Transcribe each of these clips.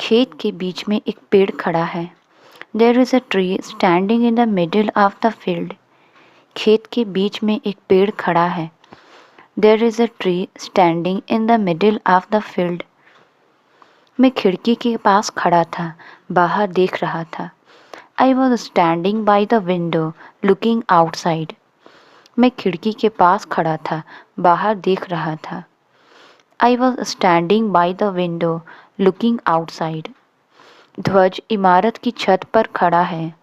खेत के बीच में एक पेड़ खड़ा है। There is a tree standing in the middle of the field. खेत के बीच में एक पेड़ खड़ा है। There is a tree standing in the middle of the field. मैं खिड़की के पास खड़ा था, बाहर देख रहा था। I was standing by the window looking outside. मैं खिड़की के पास खड़ा था, बाहर देख रहा था। I was standing by the window looking outside. ध्वज इमारत की छत पर खड़ा है।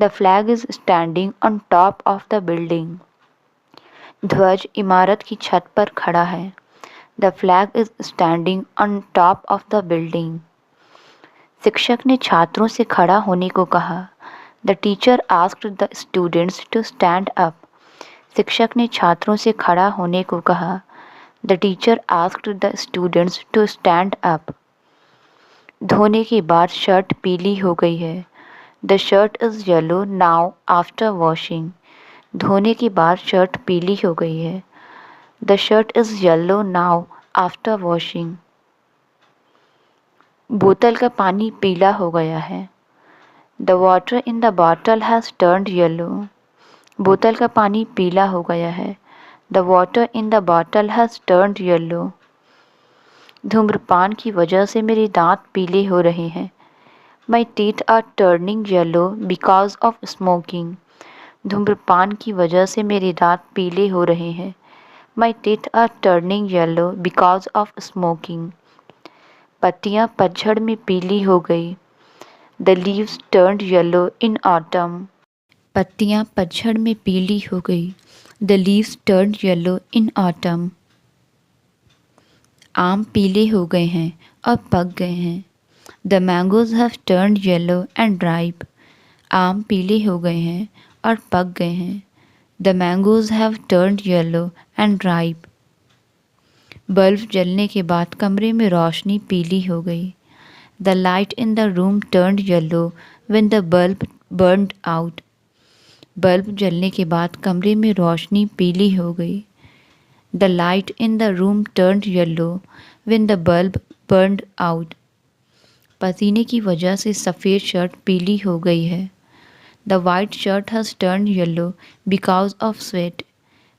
The flag is standing on top of the building. ध्वज इमारत की छत पर खड़ा है। The flag is standing on top of the building. शिक्षक ने छात्रों से खड़ा होने को कहा। The teacher asked the students to stand up. शिक्षक ने छात्रों से खड़ा होने को कहा। The teacher asked the students to stand up. धोने के बाद शर्ट पीली हो गई है। The shirt is yellow now after washing. धोने के बाद शर्ट पीली हो गई है। The shirt is yellow now after washing. बोतल का पानी पीला हो गया है। The water in the bottle has turned yellow. बोतल का पानी पीला हो गया है। The water in the bottle has turned yellow. धूम्रपान की वजह से मेरे दांत पीले हो रहे हैं। My teeth are turning yellow because of smoking. धूम्रपान की वजह से मेरे दांत पीले हो रहे हैं। My teeth are turning yellow because of smoking. पत्तियां पतझड़ में पीली हो गई। The leaves turned yellow in autumn. पत्तियां पतझड़ में पीली हो गई। The leaves turned yellow in autumn. आम पीले हो गए हैं और पक गए हैं। The mangoes have turned yellow and ripe. आम पीले हो गए हैं और पक गए हैं। The mangoes have turned yellow and ripe. Bulb जलने के बाद कमरे में रोशनी पीली हो गई। The light in the room turned yellow when the bulb burned out. Bulb जलने के बाद कमरे में रोशनी पीली हो गई। The light in the room turned yellow when the bulb burned out. पसीने की वजह से सफ़ेद शर्ट पीली हो गई है। The white shirt has turned yellow because of sweat.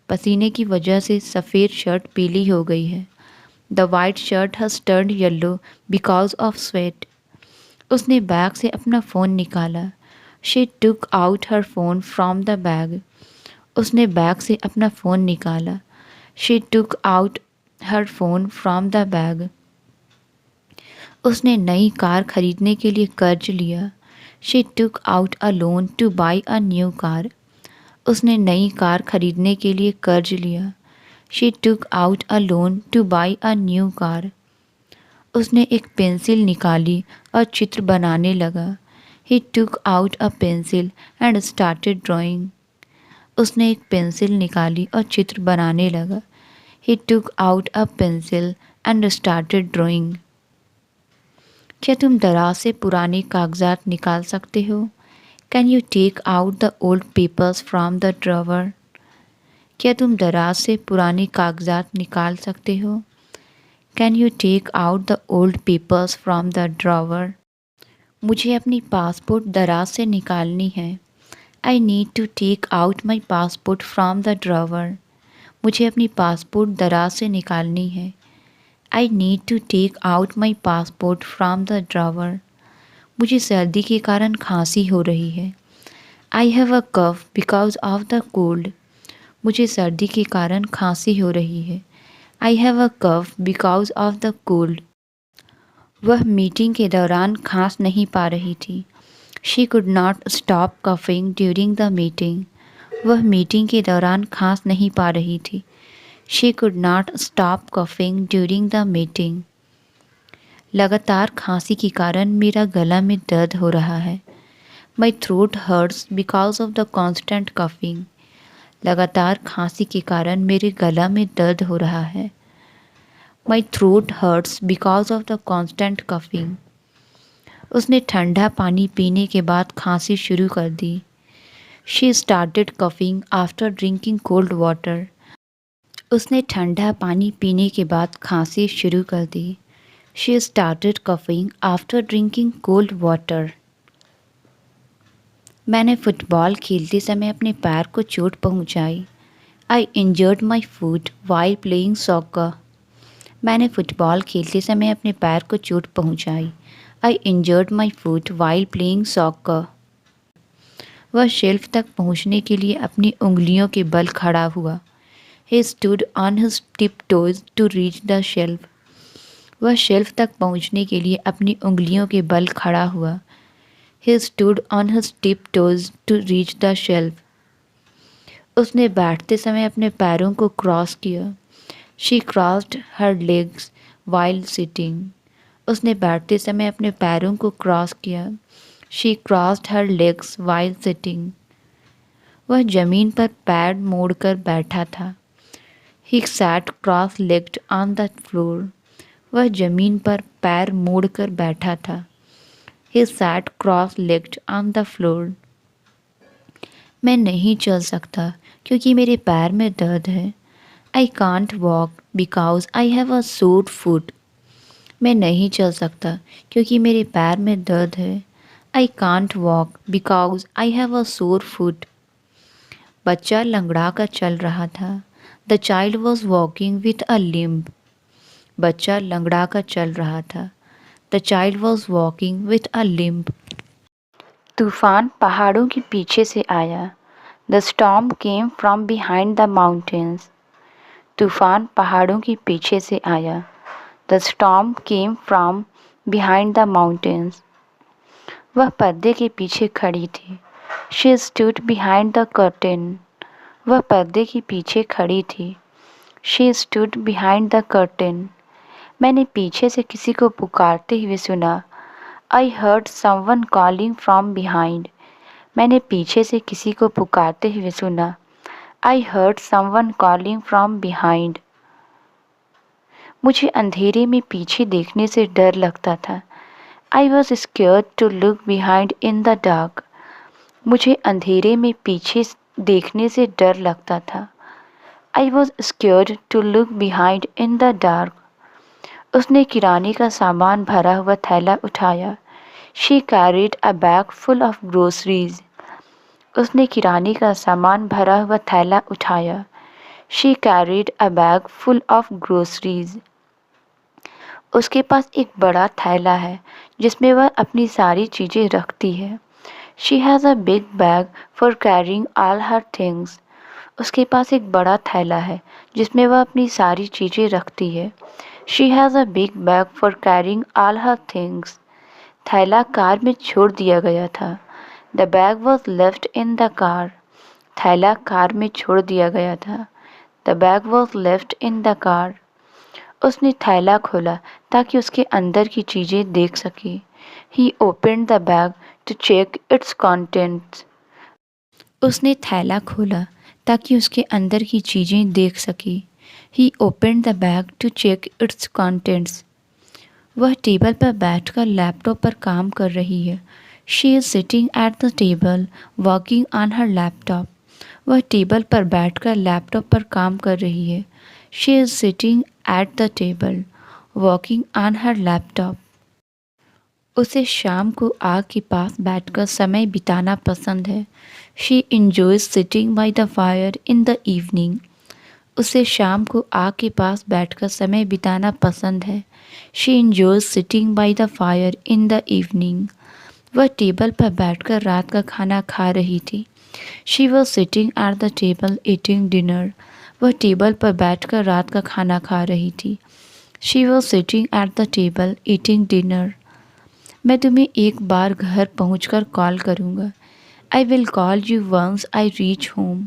पसीने की वजह से सफ़ेद शर्ट पीली हो गई है। The white shirt has turned yellow because of sweat. उसने बैग से अपना फ़ोन निकाला। She took out her phone from the bag. उसने बैग से अपना फ़ोन निकाला। She took out her phone from the bag. उसने नई कार खरीदने के लिए कर्ज लिया। She took out a loan to buy a new car. उसने नई कार खरीदने के लिए कर्ज लिया। She took out a loan to buy a new car. उसने एक पेंसिल निकाली और चित्र बनाने लगा। He took out a pencil and started drawing. उसने एक पेंसिल निकाली और चित्र बनाने लगा। He took out a pencil and started drawing. क्या तुम दराज से पुराने कागजात निकाल सकते हो? Can you take out the old papers from the drawer? क्या तुम दराज से पुराने कागजात निकाल सकते हो? Can you take out the old papers from the drawer? मुझे अपनी पासपोर्ट दराज से निकालनी है। I need to take out my passport from the drawer. मुझे अपनी पासपोर्ट दराज से निकालनी है। I need to take out my passport from the drawer. मुझे सर्दी के कारण खांसी हो रही है। I have a cough because of the cold. मुझे सर्दी के कारण खांसी हो रही है। I have a cough because of the cold. वह मीटिंग के दौरान खांस नहीं पा रही थी। She could not stop coughing during the meeting. वह मीटिंग के दौरान खांस नहीं पा रही थी। She could not stop coughing during the meeting. लगातार खांसी के कारण मेरा गला में दर्द हो रहा है। My throat hurts because of the constant coughing. लगातार खांसी के कारण मेरे गला में दर्द हो रहा है। My throat hurts because of the constant coughing. उसने ठंडा पानी पीने के बाद खांसी शुरू कर दी। She started coughing after drinking cold water. उसने ठंडा पानी पीने के बाद खांसी शुरू कर दी। She started coughing after drinking cold water. मैंने फुटबॉल खेलते समय अपने पैर को चोट पहुंचाई। I injured my foot while playing soccer. मैंने फुटबॉल खेलते समय अपने पैर को चोट पहुंचाई। I injured my foot while playing soccer. वह शेल्फ तक पहुंचने के लिए अपनी उंगलियों के बल खड़ा हुआ। He stood on his tiptoes to reach the shelf. वह शेल्फ तक पहुंचने के लिए अपनी उंगलियों के बल खड़ा हुआ। He stood on his tiptoes to reach the shelf. उसने बैठते समय अपने पैरों को क्रॉस किया। She crossed her legs while sitting. उसने बैठते समय अपने पैरों को क्रॉस किया। She crossed her legs while sitting. वह जमीन पर पैर मोड़कर बैठा था। He sat cross-legged on the floor. वह जमीन पर पैर मोड़कर बैठा था। He sat cross-legged on the floor. मैं नहीं चल सकता क्योंकि मेरे पैर में दर्द है। I can't walk because I have a sore foot. मैं नहीं चल सकता क्योंकि मेरे पैर में दर्द है। I can't walk because I have a sore foot. बच्चा लंगड़ा कर चल रहा था। The child was walking with a limp. बच्चा लंगड़ा कर चल रहा था। The child was walking with a limp. तूफान पहाड़ों के पीछे से आया। The storm came from behind the mountains. तूफान पहाड़ों के पीछे से आया। The storm came from behind the mountains. वह पर्दे के पीछे खड़ी थी। She stood behind the curtain. वह पर्दे के पीछे खड़ी थी। She stood behind the curtain. मैंने पीछे से किसी को पुकारते हुए सुना। I heard someone calling from behind. मैंने पीछे से किसी को पुकारते हुए सुना। I heard someone calling from behind. मुझे अंधेरे में पीछे देखने से डर लगता था। I was scared to look behind in the dark. मुझे अंधेरे में पीछे देखने से डर लगता था। I was scared to look behind in the dark. उसने किराने का सामान भरा हुआ थैला उठाया। She carried a bag full of groceries. उसने किराने का सामान भरा हुआ थैला उठाया। She carried a bag full of groceries. उसके पास एक बड़ा थैला है जिसमें वह अपनी सारी चीज़ें रखती है। She has a big bag for carrying all her things. उसके पास एक बड़ा थैला है जिसमें वह अपनी सारी चीज़ें रखती है। She has a big bag for carrying all her things. थैला कार में छोड़ दिया गया था। The bag was left in the car. थैला कार में छोड़ दिया गया था। The bag was left in the car. उसने थैला खोला ताकि उसके अंदर की चीज़ें देख सके। He opened the bag to check its contents. उसने थैला खोला ताकि उसके अंदर की चीज़ें देख सके। He opened the bag to check its contents. वह टेबल पर बैठकर लैपटॉप पर काम कर रही है। She is sitting at the table working on her laptop. वह टेबल पर बैठकर लैपटॉप पर काम कर रही है। She is sitting at the table working on her laptop. उसे शाम को आग के पास बैठकर समय बिताना पसंद है। She enjoys sitting by the fire in the evening. उसे शाम को आग के पास बैठकर समय बिताना पसंद है। She enjoys sitting by the fire in the evening. वह टेबल पर बैठकर रात का खाना खा रही थी। She was sitting at the table eating dinner. वह टेबल पर बैठकर रात का खाना खा रही थी। She was sitting at the table eating dinner. मैं तुम्हें एक बार घर पहुंचकर कॉल करूँगा। I will call you once I reach home.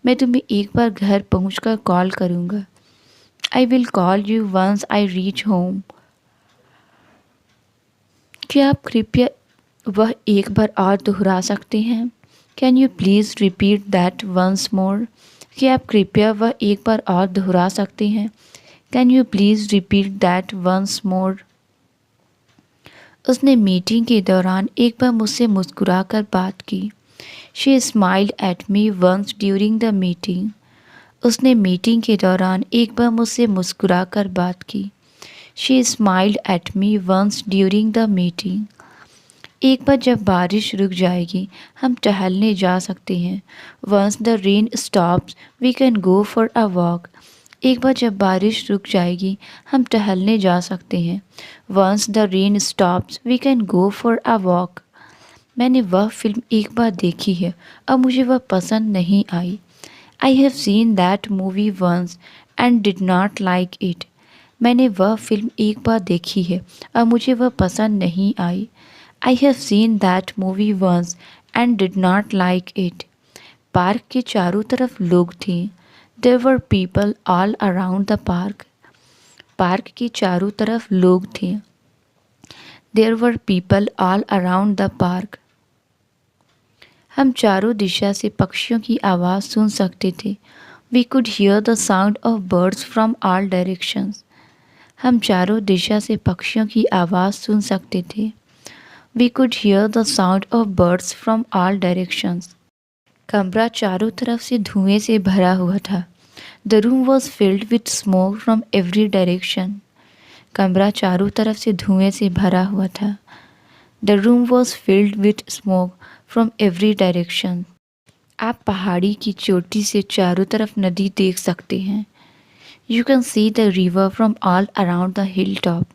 मैं तुम्हें एक बार घर पहुंचकर कॉल करूँगा। I will call you once I reach home. क्या आप कृपया वह एक बार और दोहरा सकते हैं? Can you please repeat that once more? क्या आप कृपया वह एक बार और दोहरा सकते हैं? Can you please repeat that once more? उसने मीटिंग के दौरान एक बार मुझसे मुस्कुराकर बात की। She smiled at me once during the meeting. उसने मीटिंग के दौरान एक बार मुझसे मुस्कुराकर बात की। She smiled at me once during the meeting. एक बार जब बारिश रुक जाएगी हम टहलने जा सकते हैं. Once the rain stops, we can go for a walk. एक बार जब बारिश रुक जाएगी हम टहलने जा सकते हैं. Once the rain stops, we can go for a walk. मैंने वह फ़िल्म एक बार देखी है, अब मुझे वह पसंद नहीं आई. I have seen that movie once and did not like it. मैंने वह फ़िल्म एक बार देखी है, अब मुझे वह पसंद नहीं आई. I have seen that movie once and did not like it. Park के चारों तरफ लोग थे. There were people all around the park. Park के चारों तरफ लोग थे. There were people all around the park. हम चारों दिशा से पक्षियों की आवाज़ सुन सकते थे. We could hear the sound of birds from all directions. हम चारों दिशा से पक्षियों की आवाज़ सुन सकते थे. We could hear the sound of birds from all directions. कमरा चारों तरफ से धुएं से भरा हुआ था. The room was filled with smoke from every direction. कमरा चारों तरफ से धुएं से भरा हुआ था. The room was filled with smoke from every direction. आप पहाड़ी की चोटी से चारों तरफ नदी देख सकते हैं. You can see the river from all around the hilltop.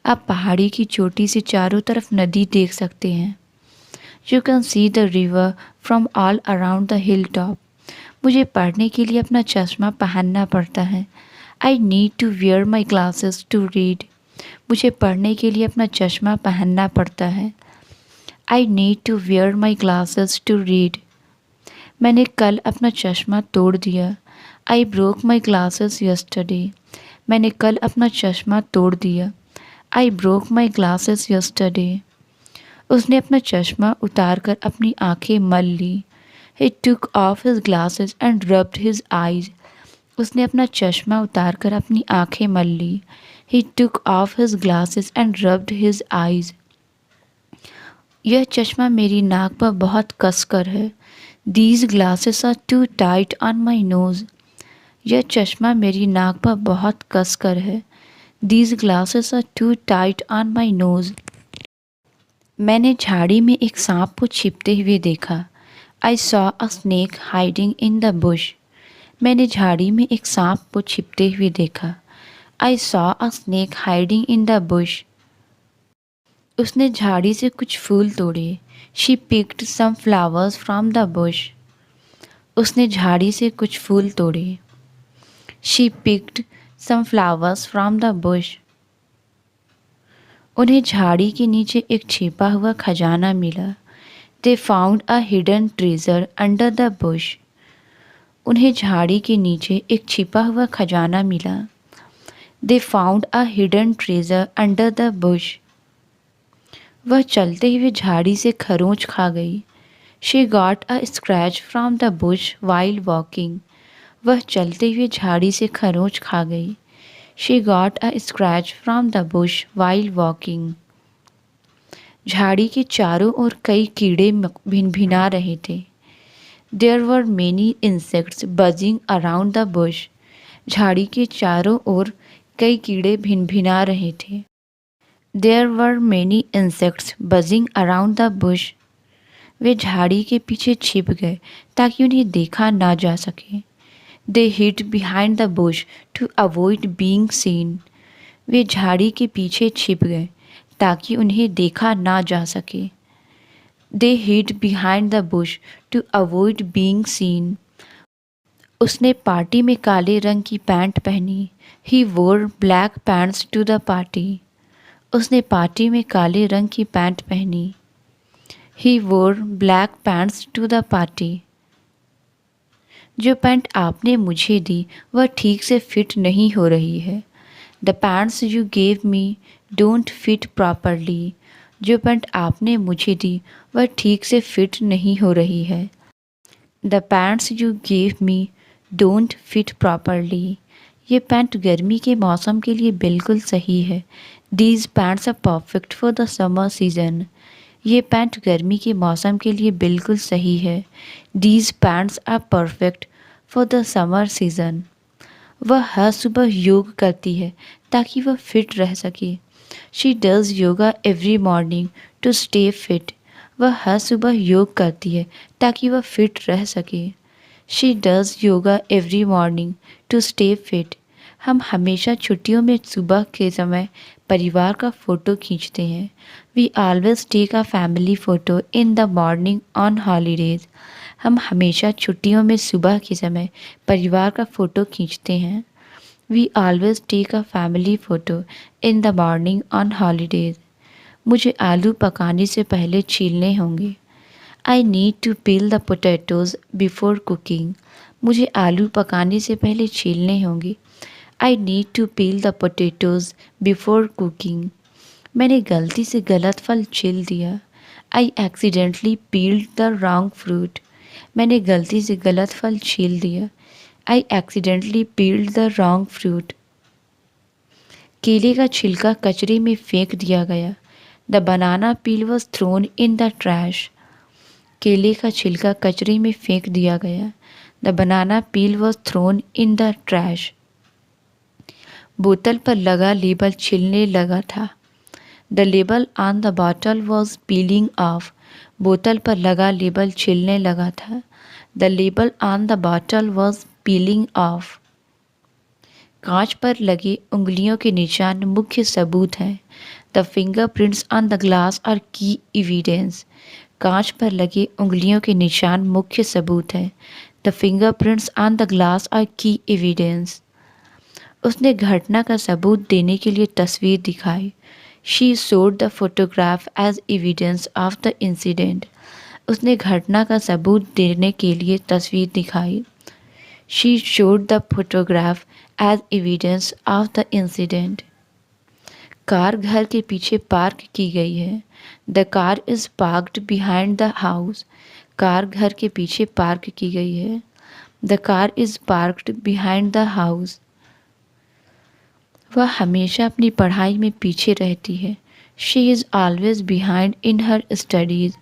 आप पहाड़ी की चोटी से चारों तरफ नदी देख सकते हैं. You can see the river from all around the hilltop. मुझे पढ़ने के लिए अपना चश्मा पहनना पड़ता है. I need to wear my glasses to read. मुझे पढ़ने के लिए अपना चश्मा पहनना पड़ता है. I need to wear my glasses to read. मैंने कल अपना चश्मा तोड़ दिया. I broke my glasses yesterday. मैंने कल अपना चश्मा तोड़ दिया. I broke my glasses yesterday. उसने अपना चश्मा उतारकर अपनी आंखें मल ली. He took off his glasses and rubbed his eyes. उसने अपना चश्मा उतारकर अपनी आंखें मल ली. He took off his glasses and rubbed his eyes. यह चश्मा मेरी नाक पर बहुत कसकर है. These glasses are too tight on my nose. यह चश्मा मेरी नाक पर बहुत कसकर है. These glasses are too tight on my nose. मैंने झाड़ी में एक सांप को छिपते हुए देखा. I saw a snake hiding in the bush. मैंने झाड़ी में एक सांप को छिपते हुए देखा. I saw a snake hiding in the bush. उसने झाड़ी से कुछ फूल तोड़े. She picked some flowers from the bush. उसने झाड़ी से कुछ फूल तोड़े. She picked some flowers from the bush. उन्हें झाड़ी के नीचे एक छिपा हुआ खजाना मिला. They found a hidden treasure under the bush. उन्हें झाड़ी के नीचे एक छिपा हुआ खजाना मिला. They found a hidden treasure under the bush. वह चलते हुए झाड़ी से खरोंच खा गई. She got a scratch from the bush while walking. वह चलते हुए झाड़ी से खरोंच खा गई. She got a scratch from the bush while walking. झाड़ी के चारों ओर कई कीड़े भिनभिना रहे थे. There were many insects buzzing around the bush. झाड़ी के चारों ओर कई कीड़े भिनभिना रहे थे. There were many insects buzzing around the bush. वे झाड़ी के पीछे छिप गए ताकि उन्हें देखा ना जा सके. They hid behind the bush to avoid being seen. वे झाड़ी के पीछे छिप गए ताकि उन्हें देखा ना जा सके. They hid behind the bush to avoid being seen. उसने पार्टी में काले रंग की पैंट पहनी. He wore black pants to the party. उसने पार्टी में काले रंग की पैंट पहनी. He wore black pants to the party. जो पैंट आपने मुझे दी वह ठीक से फिट नहीं हो रही है. The pants you gave me don't fit properly. जो पैंट आपने मुझे दी वह ठीक से फिट नहीं हो रही है. The pants you gave me don't fit properly. ये पैंट गर्मी के मौसम के लिए बिल्कुल सही है. These pants are perfect for the summer season. ये पैंट गर्मी के मौसम के लिए बिल्कुल सही है. These pants are perfect for the summer season. वह हर सुबह योग करती है ताकि वह फिट रह सके। She does yoga every morning to stay fit. वह हर सुबह योग करती है ताकि वह फिट रह सके। She does yoga every morning to stay fit. हम हमेशा छुट्टियों में सुबह के समय परिवार का फ़ोटो खींचते हैं। We always take a family photo in the morning on holidays. हम हमेशा छुट्टियों में सुबह के समय परिवार का फ़ोटो खींचते हैं। We always take a family photo in the morning on holidays. मुझे आलू पकाने से पहले छीलने होंगे। I need to peel the potatoes before cooking. मुझे आलू पकाने से पहले छीलने होंगे। I need to peel the potatoes before cooking. मैंने गलती से गलत फल छील दिया। I accidentally peeled the wrong fruit. मैंने गलती से गलत फल छील दिया। I accidentally peeled the wrong fruit. केले का छिलका कचरे में फेंक दिया गया। The banana peel was thrown in the trash. केले का छिलका कचरे में फेंक दिया गया। The banana peel was thrown in the trash. बोतल पर लगा लेबल छिलने लगा था। The label on the bottle was piling of. बोतल पर लगा लेबल छिलने लगा था। The label on the bottle was piling of. कांच पर लगे उंगलियों के निशान मुख्य सबूत हैं। The fingerprints on the glass are key evidence. कांच पर लगे उंगलियों के निशान मुख्य सबूत हैं। The fingerprints on the glass are key evidence. उसने घटना का सबूत देने के लिए तस्वीर दिखाई। She showed the photograph as evidence of the incident. उसने घटना का सबूत देने के लिए तस्वीर दिखाई। She showed the photograph as evidence of the incident. Car घर के पीछे पार्क की गई है। The car is parked behind the house. Car घर के पीछे पार्क की गई है। The car is parked behind the house. वह हमेशा अपनी पढ़ाई में पीछे रहती है। She is always behind in her studies.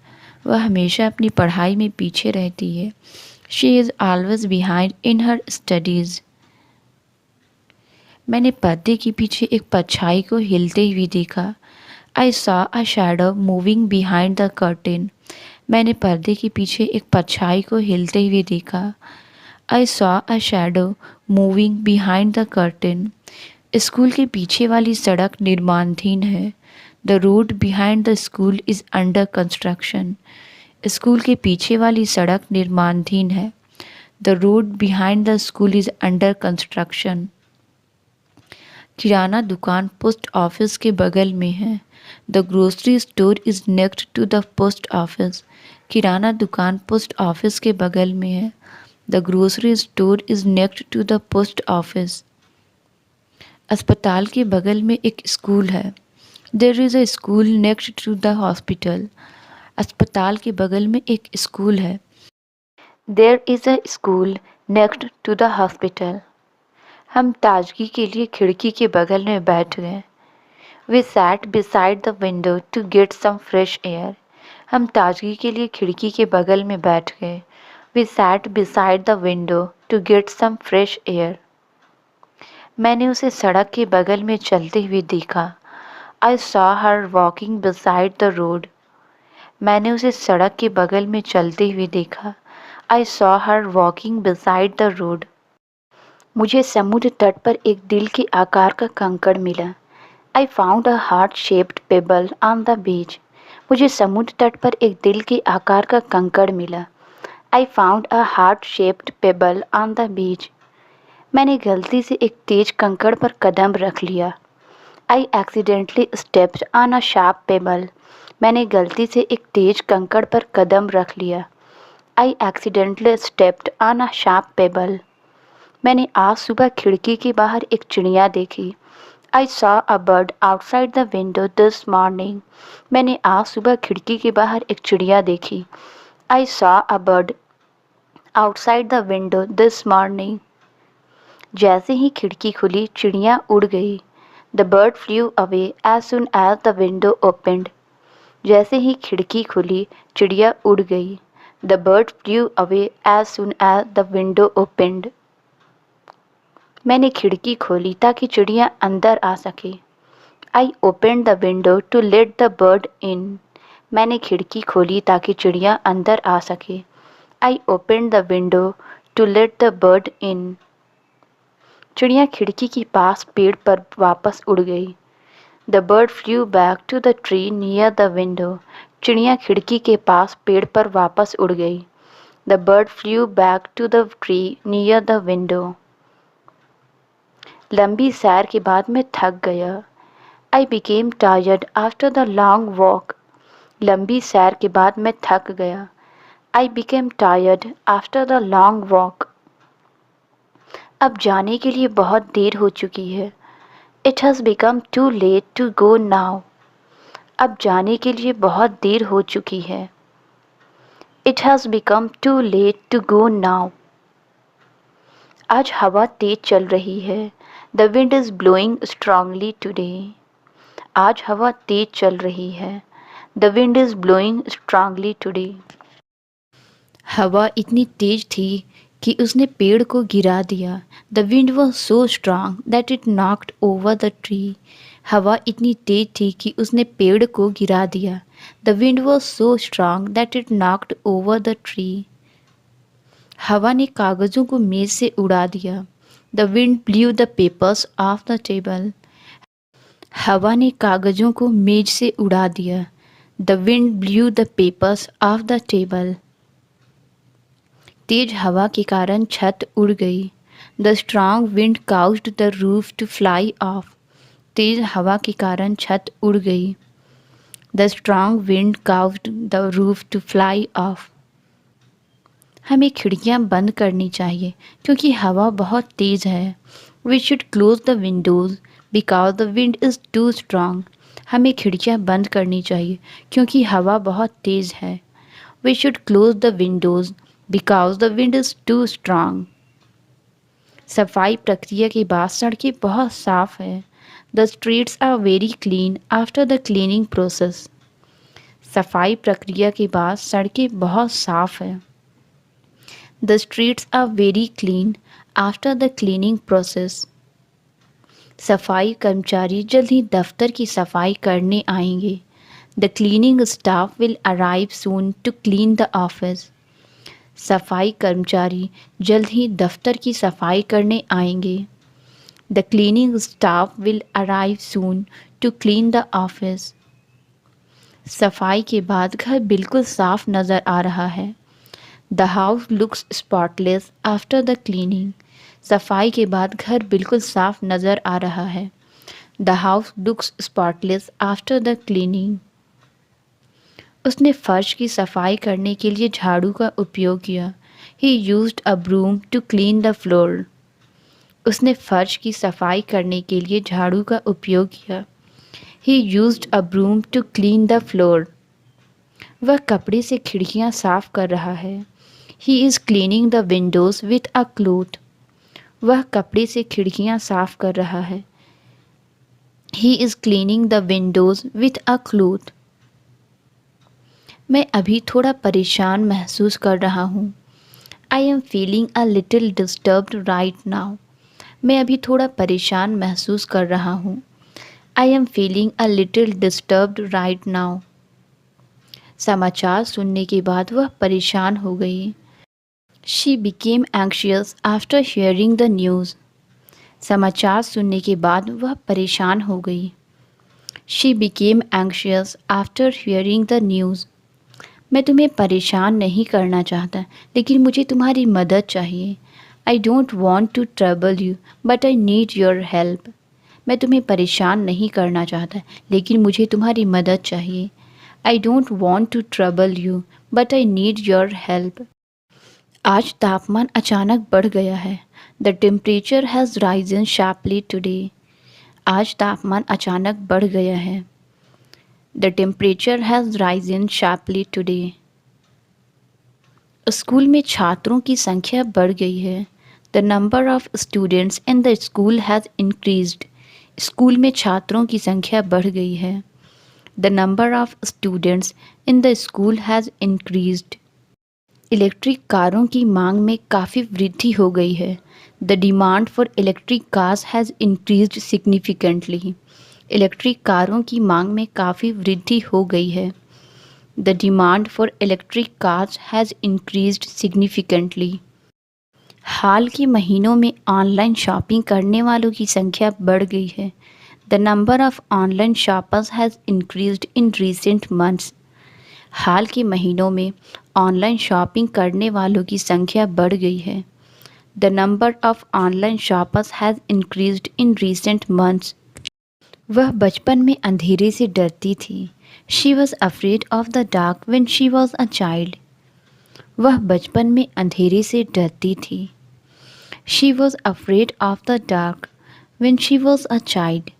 वह हमेशा अपनी पढ़ाई में पीछे रहती है। She is always behind in her studies. मैंने पर्दे के पीछे एक परछाई को हिलते हुए देखा। I saw a shadow moving behind the curtain. मैंने पर्दे के पीछे एक परछाई को हिलते हुए देखा। I saw a shadow moving behind the curtain. School के पीछे वाली सड़क निर्माणाधीन है। The road behind the school is under construction. School के पीछे वाली सड़क निर्माणाधीन है। The road behind the school is under construction. किराना दुकान पोस्ट ऑफिस के बगल में है। The grocery store is next to the post office. किराना दुकान पोस्ट ऑफिस के बगल में है। The grocery store is next to the post office. अस्पताल के बगल में एक स्कूल है। There is a school next to the hospital. अस्पताल के बगल में एक स्कूल है। There is a school next to the hospital. हम ताजगी के लिए खिड़की के बगल में बैठ गए। We sat beside the window to get some fresh air. हम ताजगी के लिए खिड़की के बगल में बैठ गए। We sat beside the window to get some fresh air. मैंने उसे सड़क के बगल में चलते हुए देखा। I saw her walking beside the road. मैंने उसे सड़क के बगल में चलते हुए देखा। I saw her walking beside the road. मुझे समुद्र तट पर एक दिल के आकार का कंकड़ मिला। I found a heart shaped payable on the beach. मुझे समुद्र तट पर एक दिल के आकार का कंकड़ मिला। I found a heart shaped payable on the beach. मैंने गलती से एक तेज कंकड़ पर कदम रख लिया। I accidentally stepped on a sharp pebble. मैंने गलती से एक तेज कंकड़ पर कदम रख लिया। I accidentally stepped on a sharp pebble. मैंने आज सुबह खिड़की के बाहर एक चिड़िया देखी। I saw a bird outside the window this morning. मैंने आज सुबह खिड़की के बाहर एक चिड़िया देखी। I saw a bird outside the window this morning. जैसे ही खिड़की खुली चिड़िया उड़ गई। The bird flew away as soon as the window opened. जैसे ही खिड़की खुली चिड़िया उड़ गई। The bird flew away as soon as the window opened. मैंने खिड़की खोली ताकि चिड़िया अंदर आ सके। I open the window to let the bird in. मैंने खिड़की खोली ताकि चिड़िया अंदर आ सके। I open the window to let the bird in. चिड़िया खिड़की के पास पेड़ पर वापस उड़ गई। The bird flew back to the tree near the window. चिड़िया खिड़की के पास पेड़ पर वापस उड़ गई। The bird flew back to the tree near the window. लंबी सैर के बाद मैं थक गया। I became tired after the long walk. लंबी सैर के बाद मैं थक गया। I became tired after the long walk. अब जाने के लिए बहुत देर हो चुकी है। It has become too late to go now. अब जाने के लिए बहुत देर हो चुकी है। It has become too late to go now. आज हवा तेज चल रही है। The wind is blowing strongly today. आज हवा तेज चल रही है। The wind is blowing strongly today. हवा इतनी तेज थी कि उसने पेड़ को गिरा दिया। The wind was so strong that it knocked over the tree. हवा इतनी तेज थी कि उसने पेड़ को गिरा दिया। The wind was so strong that it knocked over the tree. हवा ने कागज़ों को मेज से उड़ा दिया। The wind blew the papers off the table. हवा ने कागज़ों को मेज से उड़ा दिया। The wind blew the papers off the table. तेज हवा के कारण छत उड़ गई। The strong wind caused the roof to fly off. तेज हवा के कारण छत उड़ गई। The strong wind caused the roof to fly off. हमें खिड़कियां बंद करनी चाहिए क्योंकि हवा बहुत तेज़ है। We should close the windows because the wind is too strong. हमें खिड़कियां बंद करनी चाहिए क्योंकि हवा बहुत तेज़ है। We should close the windows because the wind is too strong. सफाई प्रक्रिया के बाद सड़कें बहुत साफ़ है। The streets are very clean after the cleaning process. सफाई प्रक्रिया के बाद सड़कें बहुत साफ़ है। The streets are very clean after the cleaning process. सफाई कर्मचारी जल्द ही दफ्तर की सफाई करने आएंगे। The cleaning staff will arrive soon to clean the office. सफाई कर्मचारी जल्द ही दफ्तर की सफाई करने आएंगे। The cleaning staff will arrive soon to clean the office. सफाई के बाद घर बिल्कुल साफ नज़र आ रहा है। The house looks spotless after the cleaning. सफाई के बाद घर बिल्कुल साफ नज़र आ रहा है। The house looks spotless after the cleaning. उसने फर्श की सफाई करने के लिए झाड़ू का उपयोग किया। He used a broom to clean the floor. उसने फर्श की सफाई करने के लिए झाड़ू का उपयोग किया। He used a broom to clean the floor. वह कपड़े से खिड़कियां साफ कर रहा है। He is cleaning the windows with a cloth. वह कपड़े से खिड़कियां साफ कर रहा है। He is cleaning the windows with a cloth. मैं अभी थोड़ा परेशान महसूस कर रहा हूँ। I am feeling a little disturbed right now. मैं अभी थोड़ा परेशान महसूस कर रहा हूँ। I am feeling a little disturbed right now. समाचार सुनने के बाद वह परेशान हो गई। She became anxious after hearing the news. समाचार सुनने के बाद वह परेशान हो गई। She became anxious after hearing the news. मैं तुम्हें परेशान नहीं करना चाहता, लेकिन मुझे तुम्हारी मदद चाहिए। I don't want to trouble you but I need your help. मैं तुम्हें परेशान नहीं करना चाहता, लेकिन मुझे तुम्हारी मदद चाहिए। I don't want to trouble you but I need your help. आज तापमान अचानक बढ़ गया है। The temperature has risen sharply today. आज तापमान अचानक बढ़ गया है। The temperature has risen sharply today. School में छात्रों की संख्या बढ़ गई है। The number of students in the school has increased. School में छात्रों की संख्या बढ़ गई है। The number of students in the school has increased. Electric कारों की मांग में काफ़ी वृद्धि हो गई है। The demand for electric cars has increased significantly. इलेक्ट्रिक कारों की मांग में काफ़ी वृद्धि हो गई है। The demand for electric cars has increased significantly. हाल के महीनों में ऑनलाइन शॉपिंग करने वालों की संख्या बढ़ गई है। The number of online shoppers has increased in recent months. हाल के महीनों में ऑनलाइन शॉपिंग करने वालों की संख्या बढ़ गई है। The number of online shoppers has increased in recent months. वह बचपन में अंधेरे से डरती थी। She was afraid of the dark when she was a child. वह बचपन में अंधेरे से डरती थी। She was afraid of the dark when she was a child.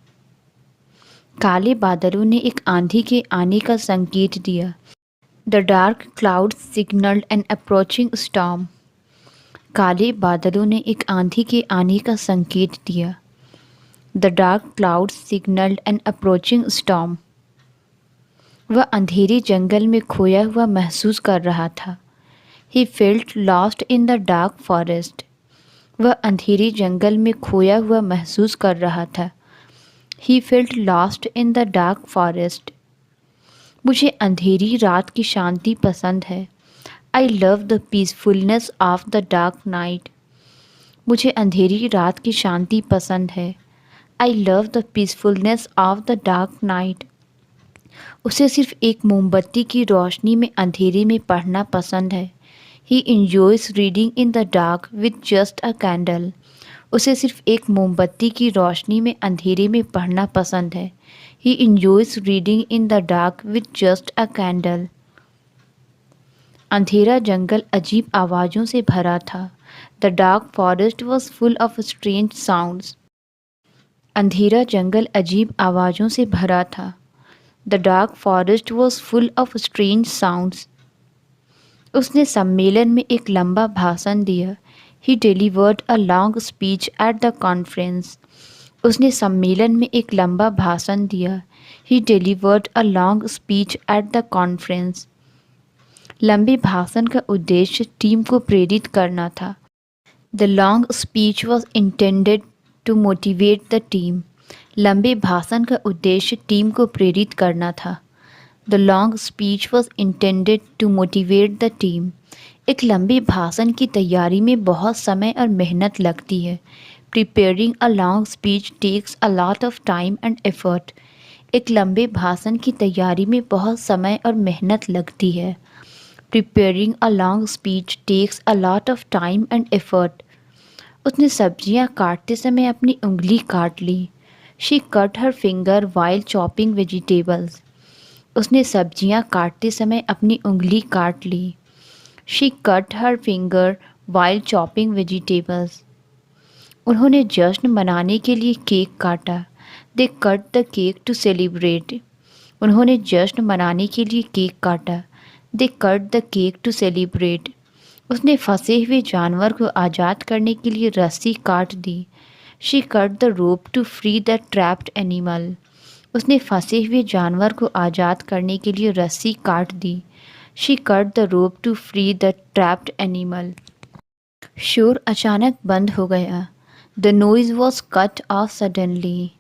काले बादलों ने एक आंधी के आने का संकेत दिया। The dark cloud signalled N approaching storm. काले बादलों ने एक आंधी के आने का संकेत दिया। The dark cloud signalled N approaching storm. वह अंधेरे जंगल में खोया हुआ महसूस कर रहा था। He felt lost in the dark forest. वह अंधेरे जंगल में खोया हुआ महसूस कर रहा था। He felt lost in the dark forest. मुझे अंधेरी रात की शांति पसंद है। I love the peacefulness of the dark night. मुझे अंधेरी रात की शांति पसंद है। I love the peacefulness of the dark night. उसे सिर्फ एक मोमबत्ती की रोशनी में अंधेरे में पढ़ना पसंद है। He enjoys reading in the dark with just a candle. उसे सिर्फ एक मोमबत्ती की रोशनी में अंधेरे में पढ़ना पसंद है। He enjoys reading in the dark with just a candle. अंधेरा जंगल अजीब आवाज़ों से भरा था। The dark forest was full of strange sounds. अंधेरा जंगल अजीब आवाज़ों से भरा था। The dark forest was full of strange sounds. उसने सम्मेलन में एक लंबा भाषण दिया। He delivered a long speech at the conference. उसने सम्मेलन में एक लंबा भाषण दिया। He delivered a long speech at the conference. लंबे भाषण का उद्देश्य टीम को प्रेरित करना था। The long speech was intended to motivate the team. लंबे भाषण का उद्देश्य टीम को प्रेरित करना था। The long speech was intended to motivate the team. एक लंबे भाषण की तैयारी में बहुत समय और मेहनत लगती है। Preparing a long speech takes a lot of time and effort. एक लंबे भाषण की तैयारी में बहुत समय और मेहनत लगती है। Preparing a long speech takes a lot of time and effort. उसने सब्जियां काटते समय अपनी उंगली काट ली। She cut her finger while chopping vegetables. उसने सब्जियां काटते समय अपनी उंगली काट ली। She cut her finger while chopping vegetables. उन्होंने जश्न मनाने के लिए केक काटा। They cut the cake to celebrate. उन्होंने जश्न मनाने के लिए केक काटा। They cut the cake to celebrate. उसने फंसे हुए जानवर को आज़ाद करने के लिए रस्सी काट दी। She cut the rope to free the trapped animal. उसने फंसे हुए जानवर को आज़ाद करने के लिए रस्सी काट दी। She cut the rope to free the trapped animal. शोर अचानक बंद हो गया। The noise was cut off suddenly.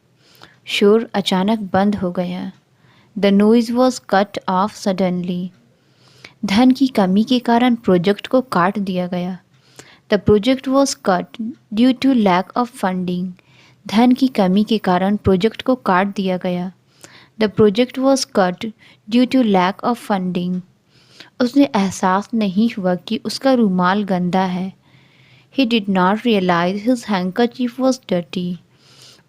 शोर अचानक बंद हो गया। The noise was cut off suddenly. धन की कमी के कारण प्रोजेक्ट को काट दिया गया। The project was cut due to lack of funding. धन की कमी के कारण प्रोजेक्ट को काट दिया गया। The project was cut due to lack of funding. उसने एहसास नहीं हुआ कि उसका रुमाल गंदा है। He did not realise his handkerchief was dirty.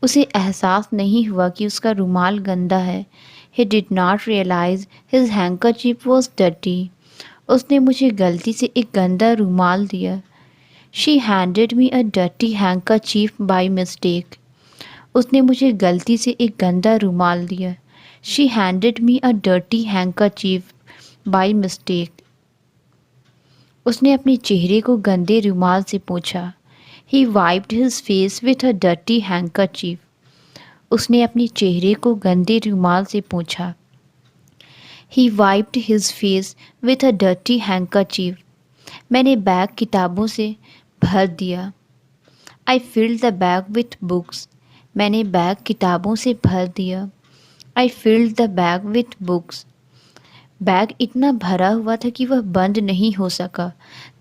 उसे एहसास नहीं हुआ कि उसका रुमाल गंदा है। He did not realise his handkerchief was dirty. उसने मुझे गलती से एक गंदा रुमाल दिया। She handed me a dirty handkerchief by mistake. उसने मुझे गलती से एक गंदा रुमाल दिया। She handed me a dirty handkerchief by mistake. उसने अपने चेहरे को गंदे रुमाल से पोंछा। He wiped his face with a dirty handkerchief. उसने अपने चेहरे को गंदे रुमाल से पोंछा। He wiped his face with a dirty handkerchief. मैंने बैग किताबों से भर दिया। I filled the bag with books. मैंने बैग किताबों से भर दिया। I filled the bag with books. Bag इतना भरा हुआ था कि वह बंद नहीं हो सका।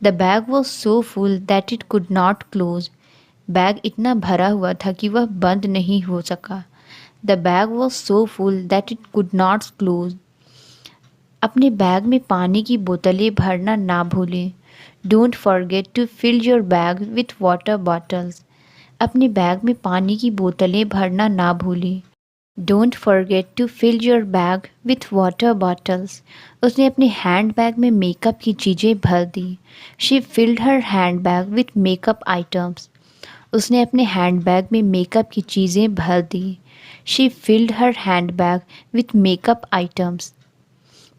The bag was so full that it could not close. Bag इतना भरा हुआ था कि वह बंद नहीं हो सका। The bag was so full that it could not close. अपने बैग में पानी की बोतलें भरना ना भूलें। Don't forget to fill your bag with water bottles. अपने बैग में पानी की बोतलें भरना ना भूलें। Don't forget to fill your bag with water bottles. उसने अपने हैंड बैग में मेकअप की चीज़ें भर दी। She filled her hand bag with makeup items. उसने अपने हैंड बैग में मेकअप की चीज़ें भर दी। She filled her hand bag with makeup items.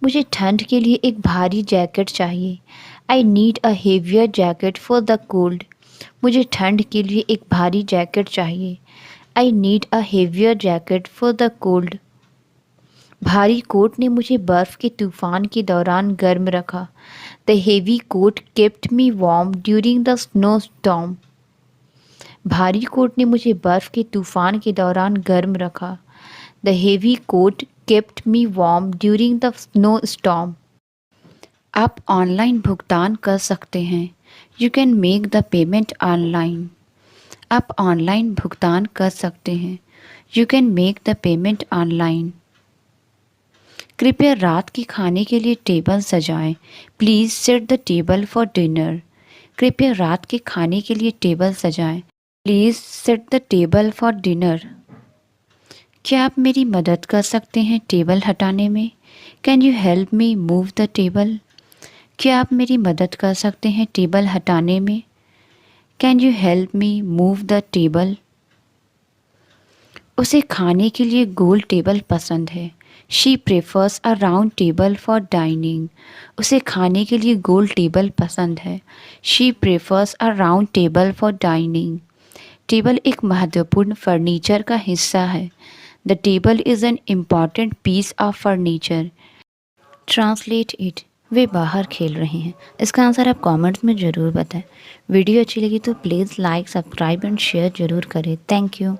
मुझे ठंड के लिए एक भारी जैकेट चाहिए। I need a heavier jacket for the cold. मुझे ठंड के लिए एक भारी जैकेट चाहिए। I need a heavier jacket for the cold. भारी कोट ने मुझे बर्फ़ के तूफ़ान के दौरान गर्म रखा। The heavy coat kept me warm during the snow storm. भारी कोट ने मुझे बर्फ़ के तूफ़ान के दौरान गर्म रखा। The heavy coat kept me warm during the snow storm. आप ऑनलाइन भुगतान कर सकते हैं। You can make the payment online. आप ऑनलाइन भुगतान कर सकते हैं। You can make the payment online. कृपया रात के खाने के लिए टेबल सजाएं। Please set the table for dinner. कृपया रात के खाने के लिए टेबल सजाएं। Please set the table for dinner. क्या आप मेरी मदद कर सकते हैं टेबल हटाने में? Can you help me move the table? क्या आप मेरी मदद कर सकते हैं टेबल हटाने में? Can you help me move the table? उसे खाने के लिए गोल टेबल पसंद है। She prefers a round table for dining. उसे खाने के लिए गोल टेबल पसंद है। She prefers a round table for dining. Table एक महत्वपूर्ण फर्नीचर का हिस्सा है। The table is an important piece of furniture. Translate it. वे बाहर खेल रहे हैं। इसका आंसर आप कमेंट्स में ज़रूर बताएं। वीडियो अच्छी लगी तो please like, subscribe and share ज़रूर करें। Thank you.